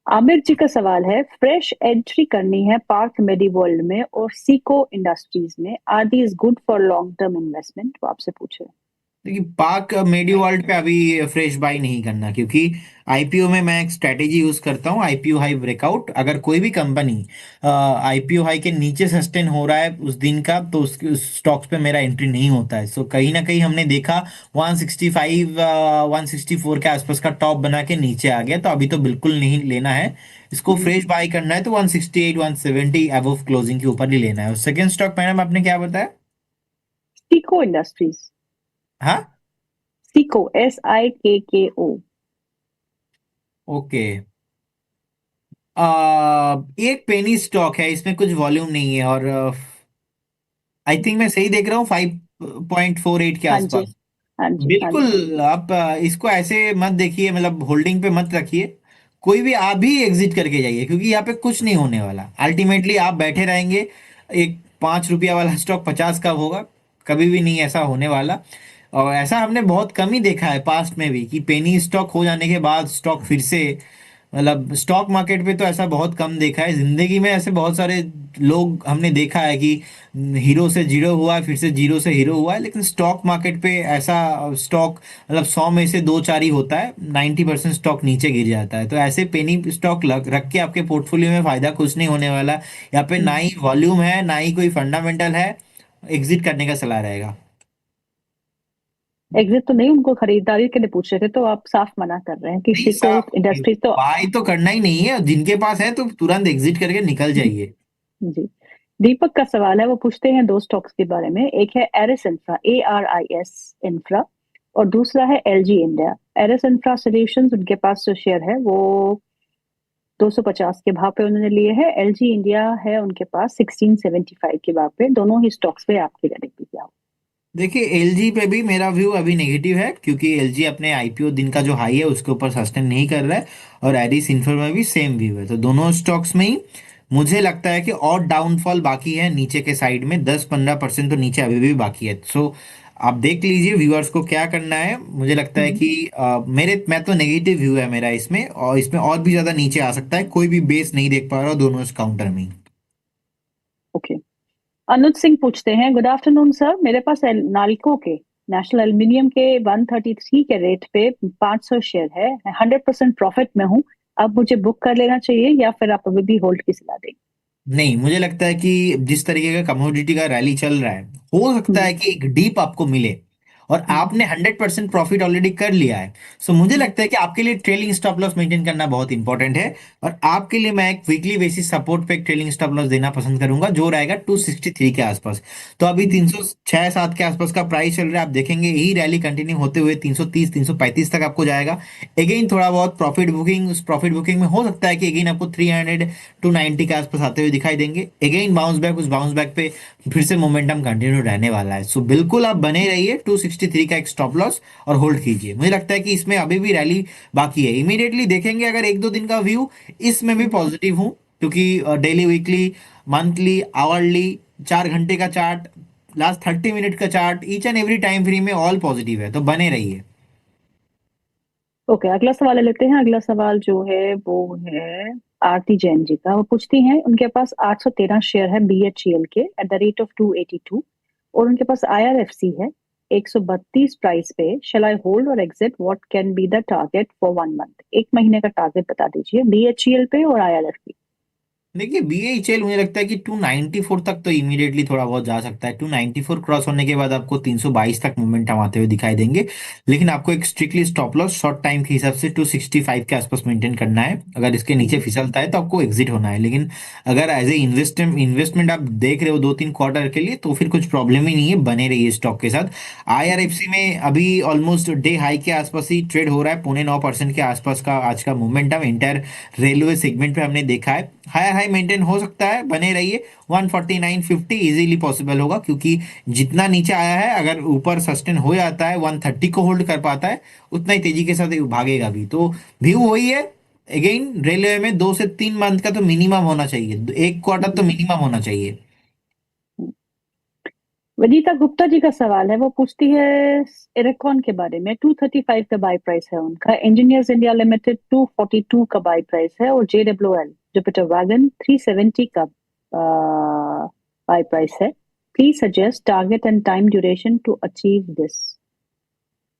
आमिर जी का सवाल है, फ्रेश एंट्री करनी है पार्थ मेडीवर्ल्ड में और सीको इंडस्ट्रीज में, are these good for long term investment? वो आपसे पूछे। देखिए, पाक मेडी वर्ल्ड पे अभी फ्रेश बाई नहीं करना, क्योंकि आईपीओ में मैं एक स्ट्रेटेजी यूज करता हूँ, आईपीओ हाई ब्रेकआउट। अगर कोई भी कंपनी आईपीओ हाई के नीचे सस्टेन हो रहा है उस दिन का, तो उस स्टॉक्स पे मेरा एंट्री नहीं होता है। सो कहीं ना कहीं हमने देखा 165 164 के आसपास का टॉप बना के नीचे आ गया, तो अभी तो बिल्कुल नहीं लेना है। इसको फ्रेश बाई करना है तो 168 170 अबव क्लोजिंग के ऊपर ही लेना है। और सेकंड स्टॉक मैडम आपने क्या बताया? सीको इंडस्ट्रीज। हाँ। सीको, SIKKO। ओके। एक पेनी स्टॉक है, इसमें कुछ वॉल्यूम नहीं है, और आई थिंक मैं सही देख रहा हूँ 5.48 के हाँ जी, आसपास। हाँ जी, हाँ जी। बिल्कुल आप इसको ऐसे मत देखिए, मतलब होल्डिंग पे मत रखिए। कोई भी आप भी एग्जिट करके जाइए, क्योंकि यहाँ पे कुछ नहीं होने वाला। अल्टीमेटली आप बैठे रहेंगे, एक 5 रुपया वाला स्टॉक 50 का होगा। कभी भी नहीं ऐसा होने वाला। और ऐसा हमने बहुत कम ही देखा है पास्ट में भी, कि पेनी स्टॉक हो जाने के बाद स्टॉक फिर से, मतलब स्टॉक मार्केट पे तो ऐसा बहुत कम देखा है। जिंदगी में ऐसे बहुत सारे लोग हमने देखा है कि हीरो से जीरो हुआ है, फिर से जीरो से हीरो हुआ है, लेकिन स्टॉक मार्केट पे ऐसा स्टॉक, मतलब 100 में से 2 4 ही होता है, 90% स्टॉक नीचे गिर जाता है। तो ऐसे पेनी स्टॉक रख के आपके पोर्टफोलियो में फायदा कुछ नहीं होने वाला। यहाँ पे ना ही वॉल्यूम है, ना ही कोई फंडामेंटल है। एग्जिट करने का सलाह रहेगा। एग्जिट तो नहीं, उनको खरीदारी के लिए पूछ रहे थे, तो आप साफ मना कर रहे हैं कि नहीं सीको साहब, इंडस्ट्रीज तो। बाय तो करना ही नहीं है, जिनके पास है तो तुरंत एग्जिट करके निकल जाइए। जी। दीपक का सवाल है, वो पूछते हैं दो स्टॉक्स के बारे में। एक है एरिस इंफ्रा, ARIS इंफ्रा, और दूसरा है LG India. Aris infra solutions, उनके पास जो शेयर है वो 250 के भाव पे उन्होंने लिए हैं। LG इंडिया है उनके पास 1675 के भाव पे। दोनों ही स्टॉक्स पे आपकी रेटिंग क्या हो? देखिए, एलजी पे भी मेरा व्यू अभी नेगेटिव है, क्योंकि एलजी अपने आईपीओ दिन का जो हाई है उसके ऊपर सस्टेन नहीं कर रहा है। और एडिस इन्फ्रा में भी सेम व्यू है, तो दोनों स्टॉक्स में ही मुझे लगता है कि और डाउनफॉल बाकी है नीचे के साइड में। 10-15% तो नीचे अभी भी बाकी है। सो आप देख लीजिए व्यूअर्स को क्या करना है। मुझे लगता है हम्म। कि मैं तो नेगेटिव व्यू है मेरा इसमें, और इसमें और भी ज्यादा नीचे आ सकता है। कोई भी बेस नहीं देख पा रहा हूं दोनों इस काउंटर में। ओके। अनुज सिंह पूछते हैं, गुड आफ्टरनून सर, मेरे पास नालको के, नेशनल एल्युमिनियम के 133 के रेट पे 500 शेयर है, 100% प्रॉफिट में हूँ। अब मुझे बुक कर लेना चाहिए या फिर आप अभी भी होल्ड की सलाह देंगे? नहीं, मुझे लगता है कि जिस तरीके का कमोडिटी का रैली चल रहा है, हो सकता हम्म। है कि एक डीप आपको मिले। और हम्म। आपने 100% प्रॉफिट ऑलरेडी कर लिया है। सो मुझे हम्म। लगता है कि आपके लिए ट्रेलिंग स्टॉप लॉस मेंटेन करना बहुत इंपॉर्टेंट है। और आपके लिए मैं एक वीकली बेसिस सपोर्ट पे एक ट्रेलिंग स्टॉप लॉस देना पसंद करूंगा, जो रहेगा 263 के आसपास। तो अभी हम्म। 306-7 के आसपास का प्राइस चल रहा है। आप देखेंगे यही रैली कंटिन्यू होते हुए 330 335 तक आपको जाएगा। अगेन थोड़ा बहुत प्रॉफिट बुकिंग, उस प्रॉफिट बुकिंग में हो सकता है कि अगेन आपको 300 290 के आसपास आते हुए दिखाई देंगे। अगेन बाउंस बैक, उस बाउंस बैक पे फिर से मोमेंटम कंटिन्यू रहने वाला है। सो बिल्कुल आप बने रहिए, 263 का एक स्टॉप लॉस और होल्ड कीजिए। मुझे लगता है कि इसमें अभी भी रैली बाकी है। इमीडिएटली देखेंगे अगर 1 2 दिन का व्यू, इसमें भी हम्म। पॉजिटिव हूँ, क्योंकि डेली, वीकली, मंथली, आवरली, 4 घंटे का चार्ट, लास्ट 30 मिनट का chart, each and every time free में ऑल पॉजिटिव है, तो बने रहिए। ओके, अगला सवाल ले लेते हैं। अगला सवाल जो है वो है आरती जैन जी का। वो पूछती हैं, उनके पास 813 शेयर है BHEL के एट द रेट ऑफ 282, और उनके पास IRFC है 132 प्राइस पे। शेल आई होल्ड और exit? What can be the target for 1 month? एक महीने का टारगेट बता दीजिए BHEL पे और IRFC। देखिए, बीएचएल मुझे लगता है कि 294 तक तो इमीडिएटली थोड़ा बहुत जा सकता है। 294 क्रॉस होने के बाद आपको 322 तक मोमेंटम आते हुए दिखाई देंगे। लेकिन आपको एक strictly stop loss short time के हिसाब से 265 के आसपास मेंटेन करना है। अगर इसके नीचे फिसलता है तो आपको एग्जिट होना है। लेकिन अगर एज ए इन्वेस्टमेंट आप देख रहे हो 2 3 क्वार्टर के लिए, तो फिर कुछ प्रॉब्लम ही नहीं है, बने रहिए स्टॉक के साथ। आईआरएफसी में अभी ऑलमोस्ट डे हाई के आसपास ही ट्रेड हो रहा है, 0.9% के आसपास का आज का मोमेंटम इंटायर रेलवे सेगमेंट पे हमने देखा है। हायर हाई मेंटेन हो सकता है, बने रहिए। 149.50 इजीली पॉसिबल होगा, क्योंकि जितना नीचे आया है, अगर ऊपर सस्टेन हो जाता है, 130 को होल्ड कर पाता है, उतना ही तेजी के साथ ये भागेगा भी। तो व्यू वही है। अगेन रेलवे में 2 से 3 मंथ का तो मिनिमम होना चाहिए, 1 क्वार्टर तो मिनिमम होना चाहिए। विनीता गुप्ता जी का सवाल है, वो पूछती है एरेकॉन के बारे में। 235 का बाय प्राइस है उनका। इंजीनियर्स इंडिया लिमिटेड 242 का बाय प्राइस है, और JWL जुपिटर वैगन 370 का बाय प्राइस है। Please suggest target and time duration to achieve this.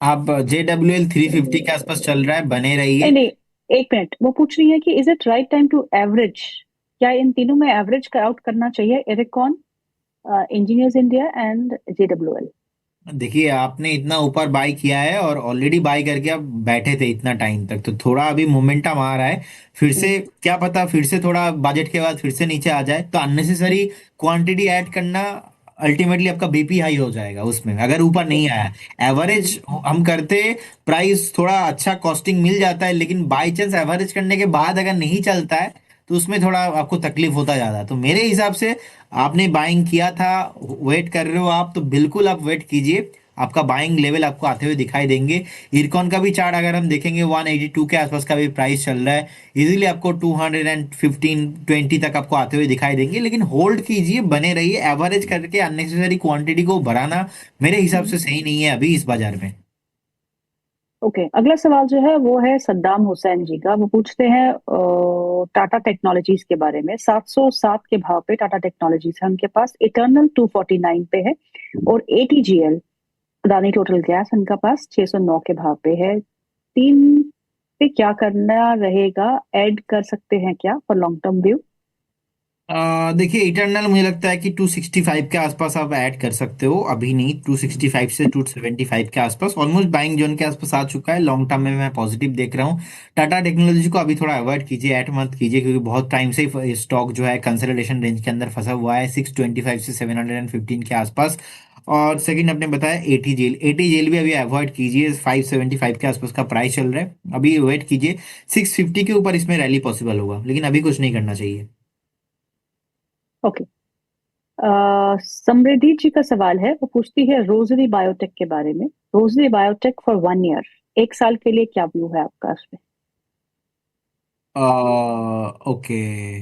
आप JWL 350 के आसपास चल रहा है, बने नहीं रहिए। नहीं, एक मिनट, वो पूछ रही है कि is it right time to average, क्या इन तीनों में एवरेज का आउट करना चाहिए, एरेकॉन, इंजीनियर्स इंडिया एंड JWL? देखिए, आपने इतना ऊपर बाय किया है और ऑलरेडी बाय करके आप बैठे थे इतना टाइम तक, तो थोड़ा अभी मोमेंटम आ रहा है। फिर से क्या पता, फिर से थोड़ा बजट के बाद फिर से नीचे आ जाए, तो अननेसेसरी क्वांटिटी ऐड करना अल्टीमेटली आपका बीपी हाई हो जाएगा उसमें, अगर ऊपर ओके। नहीं आया। एवरेज हम करते, प्राइस थोड़ा अच्छा कॉस्टिंग मिल जाता है, लेकिन बाई चांस एवरेज करने के बाद अगर नहीं चलता है तो उसमें थोड़ा आपको तकलीफ होता जाता है। तो मेरे हिसाब से आपने बाइंग किया था, वेट कर रहे हो आप, तो बिल्कुल आप वेट कीजिए। आपका बाइंग लेवल आपको आते हुए दिखाई देंगे। इरकॉन का भी चार्ट अगर हम देखेंगे, 182 के आसपास का भी प्राइस चल रहा है। इजीली आपको 215-20 तक आपको आते हुए दिखाई देंगे, लेकिन होल्ड कीजिए, बने रहिए। एवरेज करके अननेसेसरी क्वांटिटी को बढ़ाना मेरे हिसाब से सही नहीं है अभी इस बाजार में। ओके, अगला सवाल जो है वो है सद्दाम हुसैन जी का। वो पूछते हैं टाटा टेक्नोलॉजीज के बारे में। 707 के भाव पे टाटा टेक्नोलॉजीज है उनके पास। इटर्नल 249 पे है। और ATGL अदानी टोटल गैस उनका पास 609 के भाव पे है। तीन पे क्या करना रहेगा, ऐड कर सकते हैं क्या फॉर लॉन्ग टर्म व्यू? देखिए, इटर्नल मुझे लगता है कि 265 के आसपास आप ऐड कर सकते हो, अभी नहीं। 265 से 275 के आसपास ऑलमोस्ट बाइंग जोन के आसपास आ चुका है। लॉन्ग टर्म में मैं पॉजिटिव देख रहा हूँ। टाटा टेक्नोलॉजी को अभी थोड़ा अवॉइड कीजिए, ऐड मत कीजिए, क्योंकि बहुत टाइम से स्टॉक जो है कंसोलिडेशन रेंज के अंदर फंसा हुआ है, 625 से 715 के आसपास। और सेकंड आपने बताया एटीजेल, एटीजेल भी अभी अवॉइड कीजिए। 575 के आसपास का प्राइस चल रहा है, अभी वेट कीजिए। 650 के ऊपर इसमें रैली पॉसिबल होगा, लेकिन अभी कुछ नहीं करना चाहिए। ओके। समृद्धि जी का सवाल है। वो पूछती है रोजरी बायोटेक के बारे में। रोजरी बायोटेक फॉर 1 ईयर, 1 साल के लिए क्या व्यू है आपका उसमें? ओके।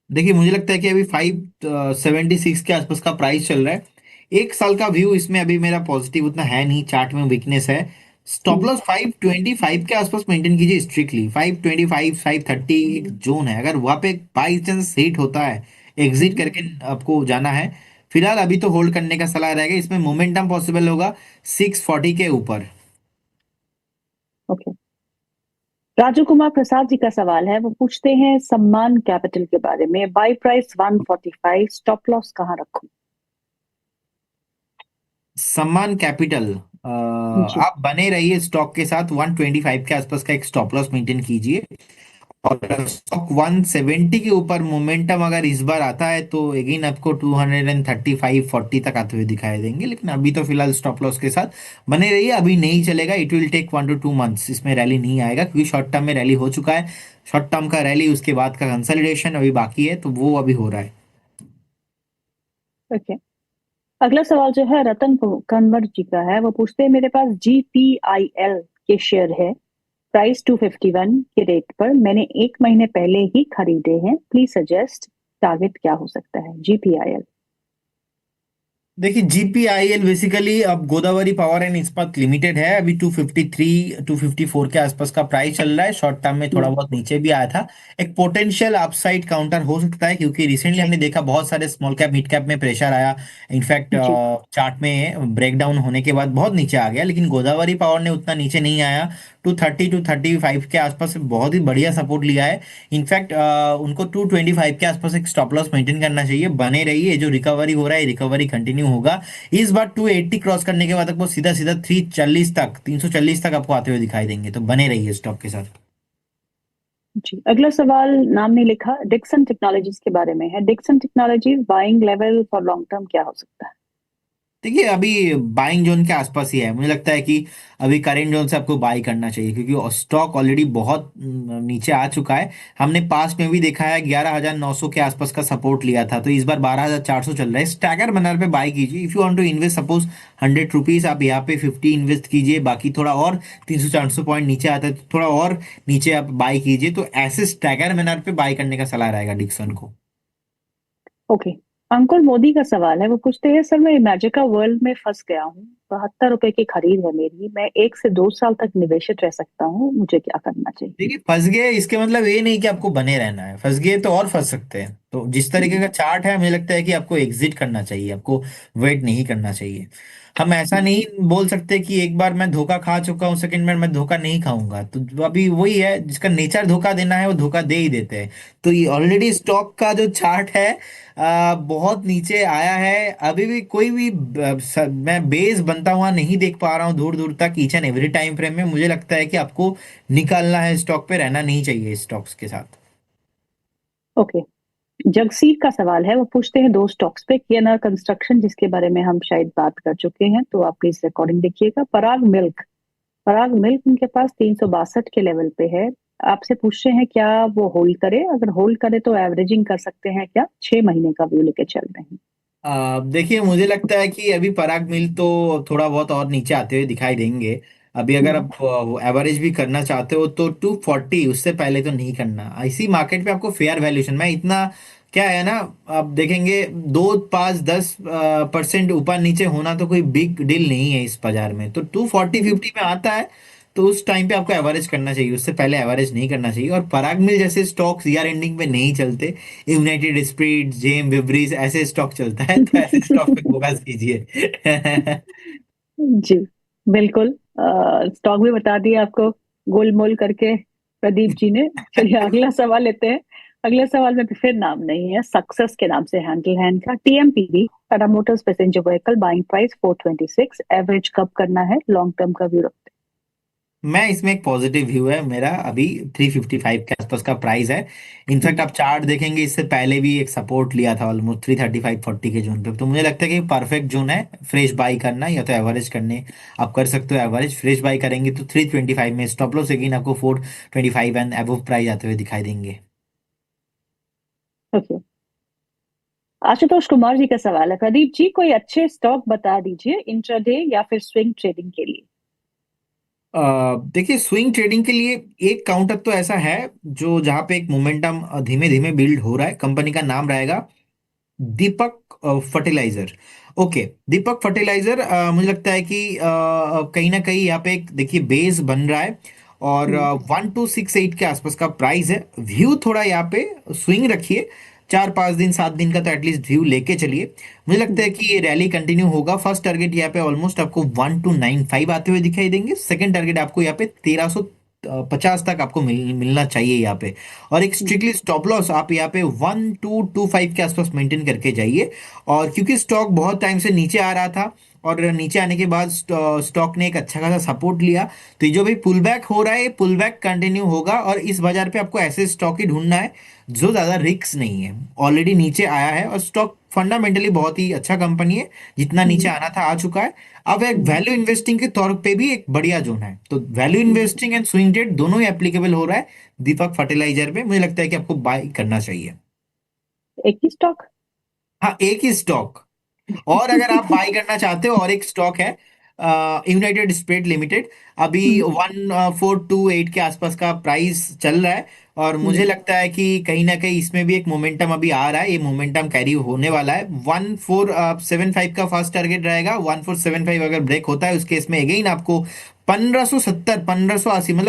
देखिए, मुझे लगता है कि अभी 576 के आसपास का प्राइस चल रहा है। 1 साल का व्यू इसमें अभी मेरा पॉजिटिव उतना है नहीं, चार्ट में वीकनेस है। स्टॉप हम्म। लॉस 525 के आसपास मेंटेन कीजिए स्ट्रिक्टली। 525 530 एक जोन है, अगर वहां पे बाई चांस हिट होता है, एग्जिट करके आपको जाना है। फिलहाल अभी तो होल्ड करने का सलाह रहेगा, इसमें मोमेंटम पॉसिबल होगा 640 के ऊपर। ओके। राजू कुमार प्रसाद जी का सवाल है। वो पूछते हैं सम्मान कैपिटल के बारे में। बाय प्राइस 145, स्टॉप लॉस कहाँ रखूं? सम्मान कैपिटल, जी। आप बने रहिए स्टॉक के साथ। 125 के आसपास का एक स्टॉप लॉस मेंटेन कीजिए। और स्टॉक 170 के ऊपर मोमेंटम अगर इस बार आता है तो अगेन आपको 235-40 तक आते हुए दिखाई देंगे, लेकिन अभी तो फिलहाल स्टॉप लॉस के साथ बने रहिए। अभी नहीं चलेगा, it will take 1 to 2 months, इसमें रैली नहीं आएगा, क्योंकि शॉर्ट टर्म में रैली हो चुका है। शॉर्ट टर्म का रैली, उसके बाद का कंसोलिडेशन अभी बाकी है, तो वो अभी हो रहा है। ओके। अगला सवाल जो है रतन कंवर जी का है। वो पूछते हैं मेरे पास GPIL के शेयर है, प्राइस 251 के रेट पर। मैंने 1 महीने पहले ही खरीदे हैं। प्लीज सजेस्ट टारगेट क्या हो सकता है GPIL? देखिए, जीपीआईएल बेसिकली अब गोदावरी पावर एंड इस्पात लिमिटेड है। अभी 253 254 के आसपास का प्राइस चल रहा है। शॉर्ट टर्म में थोड़ा हम्म। बहुत नीचे भी आया था। एक पोटेंशियल अपसाइड काउंटर हो सकता है, क्योंकि रिसेंटली हमने देखा बहुत सारे स्मॉल कैप मिड कैप में प्रेशर आया। इनफैक्ट जी। चार्ट में ब्रेकडाउन होने के बाद बहुत नीचे आ गया, लेकिन गोदावरी पावर ने उतना नीचे नहीं आया। 230 235 के आसपास बहुत ही बढ़िया सपोर्ट लिया है। इनफैक्ट उनको 225 के आसपास एक स्टॉप लॉस मेंटेन करना चाहिए। बने रहिए, जो रिकवरी हो रहा है रिकवरी कंटिन्यू होगा। इस बार 280 क्रॉस करने के बाद आपको सीधा सीधा 340 तक आपको आते हुए दिखाई देंगे, तो बने रहिए स्टॉक के साथ। जी, अगला सवाल नाम नहीं लिखा, डिक्सन टेक्नोलॉजीज के बारे में है। Dixon technologies buying level for long term क्या हो सकता है? देखिए, अभी बाइंग जोन के आसपास ही है। मुझे लगता है कि अभी करेंट जोन से आपको बाई करना चाहिए, क्योंकि स्टॉक ऑलरेडी बहुत नीचे आ चुका है। हमने पास में भी देखा है 11,900 के आसपास का सपोर्ट लिया था, तो इस बार 12,400 चल रहा है। स्टैगर बनर पे बाई कीजिए। If you want to invest suppose 100 rupees, आप यहाँ पे 50 इन्वेस्ट कीजिए, बाकी थोड़ा और 300-400 पॉइंट नीचे आता है तो थोड़ा और नीचे आप बाई कीजिए। तो ऐसे स्टैगर बनर पे बाई करने का सलाह रहेगा डिक्सन को। ओके। अंकुर मोदी का सवाल है, वो पूछते हैं सर मैं इमेजिका वर्ल्ड में फंस गया हूँ, 72 रुपए की खरीद है मेरी, मैं 1 से 2 साल तक निवेशित रह सकता हूँ, मुझे क्या करना चाहिए? देखिए, फंस गए इसके मतलब ये नहीं कि आपको बने रहना है, फंस गए तो और फंस सकते हैं। तो जिस तरीके हम्म, का चार्ट है, मुझे लगता है कि आपको एग्जिट करना चाहिए, आपको वेट नहीं करना चाहिए। हम ऐसा नहीं बोल सकते कि एक बार मैं धोखा खा चुका हूँ, सेकंड बार मैं धोखा नहीं खाऊंगा। तो अभी वही है, जिसका नेचर धोखा देना है वो धोखा दे ही देते हैं। तो ये ऑलरेडी स्टॉक का जो चार्ट है बहुत नीचे आया है। अभी भी कोई भी मैं बेस बनता हुआ नहीं देख पा रहा हूँ दूर दूर तक each and every time frame में। मुझे लगता है कि आपको निकालना है, स्टॉक पे रहना नहीं चाहिए स्टॉक्स के साथ। ओके। जगसीर का सवाल है, वो पूछते हैं दो स्टॉक्स पे, केएनआर कंस्ट्रक्शन जिसके बारे में हम शायद बात कर चुके हैं, तो आप प्लीज रिकॉर्डिंग देखिएगा। पराग मिल्क, पराग मिल्क उनके पास 362 के लेवल पे है। आपसे पूछ रहे हैं क्या वो होल्ड करे, अगर होल्ड करे तो एवरेजिंग कर सकते हैं क्या, 6 महीने का व्यू लेके चल रहे हैं? देखिए, मुझे लगता है कि अभी पराग मिल तो थोड़ा बहुत और नीचे आते हुए दिखाई देंगे। अभी अगर हम्म, आप एवरेज भी करना चाहते हो तो 240, उससे पहले तो नहीं करना। इसी मार्केट पे आपको फेयर वैल्यूएशन में इतना क्या है ना, आप देखेंगे 2 5 10% ऊपर नीचे होना तो कोई बिग डील नहीं है इस बाजार में। तो 240 50 में आता है तो उस टाइम पे आपको एवरेज करना चाहिए, उससे पहले एवरेज नहीं करना चाहिए। और पराग मिल जैसे स्टॉक्स ईयर एंडिंग पे नहीं चलते। यूनाइटेड स्पिरिट, जेम विवरीज ऐसे स्टॉक चलता है, तो ऐसे स्टॉक पे फोकस कीजिए। जी बिल्कुल। स्टॉक भी बता दिया आपको गोलमोल करके प्रदीप जी ने। चलिए अगला सवाल लेते हैं। अगले सवाल में भी फिर नाम नहीं है, सक्सेस के नाम से हैंडल है इनका। TMPV, Tata Motors passenger vehicle, buying price 426, average कब करना है, लॉन्ग टर्म का व्यू रखते मैं इसमें एक पॉजिटिव व्यू है मेरा। अभी 355 के आसपास का प्राइस है। हैं? इनफैक्ट आप चार्ट देखेंगे, इससे पहले भी एक सपोर्ट लिया था ऑलमोस्ट 335 40 के जोन पे। तो मुझे लगता है कि परफेक्ट जोन है फ्रेश बाई करना, या तो एवरेज करने आप कर सकते हो। एवरेज फ्रेश बाई करेंगे तो 325 में स्टॉप लॉस अगेन आपको 425 एंड अबव प्राइस आते हुए दिखाई देंगे। ओके। आशुतोष कुमार जी का सवाल है, प्रदीप जी कोई अच्छे स्टॉक बता दीजिए इंट्राडे या फिर स्विंग ट्रेडिंग के लिए। देखिए, स्विंग ट्रेडिंग के लिए एक काउंटर तो ऐसा है जो जहां पे एक मोमेंटम धीमे धीमे बिल्ड हो रहा है। कंपनी का नाम रहेगा दीपक फर्टिलाइजर। ओके, दीपक फर्टिलाइजर। मुझे लगता है कि कहीं ना कहीं यहाँ पे एक देखिए बेस बन रहा है, और हम्म, 1268 के आसपास का प्राइस है। व्यू थोड़ा यहाँ पे स्विंग रखिए, 4 5 दिन 7 दिन का तो एटलीस्ट व्यू लेके चलिए। मुझे लगता है हम्म, कि ये रैली कंटिन्यू होगा। फर्स्ट टारगेट यहाँ पे ऑलमोस्ट आपको 1295 आते हुए दिखाई देंगे। सेकंड टारगेट आपको यहाँ पे 1350 तक आपको मिलना चाहिए यहाँ पे। और एक हम्म, स्ट्रिक्टली स्टॉप लॉस आप यहाँ पे 1225 के आसपास मेंटेन करके जाइए। और क्योंकि स्टॉक बहुत टाइम से नीचे आ रहा था, और नीचे आने के बाद स्टॉक ने एक अच्छा खासा सपोर्ट लिया, तो ये जो भी पुल बैक हो रहा है, पुल बैक कंटिन्यू होगा। और इस बाजार पे आपको ऐसे स्टॉक ही ढूंढना है जो ज्यादा रिस्क नहीं है। ऑलरेडी नीचे आया है और स्टॉक फंडामेंटली बहुत ही अच्छा कंपनी है, जितना नीचे हम्म, आना था आ चुका है। अब एक हम्म, वैल्यू इन्वेस्टिंग के तौर पे भी एक बढ़िया जोन है। तो value hmm. Investing and swing trade दोनों ही एप्लीकेबल हो रहा है दीपक फर्टिलाइजर पे। मुझे लगता है कि आपको बाय करना चाहिए। एक ही स्टॉक? हाँ, एक ही स्टॉक। और अगर आप बाय करना चाहते हो, और एक स्टॉक है यूनाइटेड स्पिरिट लिमिटेड। अभी हम्म, 1428 के आसपास का प्राइस चल रहा है। और मुझे हम्म, लगता है कि कहीं ना कहीं इसमें भी एक मोमेंटम अभी आ रहा है, ये मोमेंटम कैरी होने वाला है। 1475 का फर्स्ट टारगेट रहेगा। 1475 अगर ब्रेक होता है उस केस में अगेन आपको 1570 1580, मतलब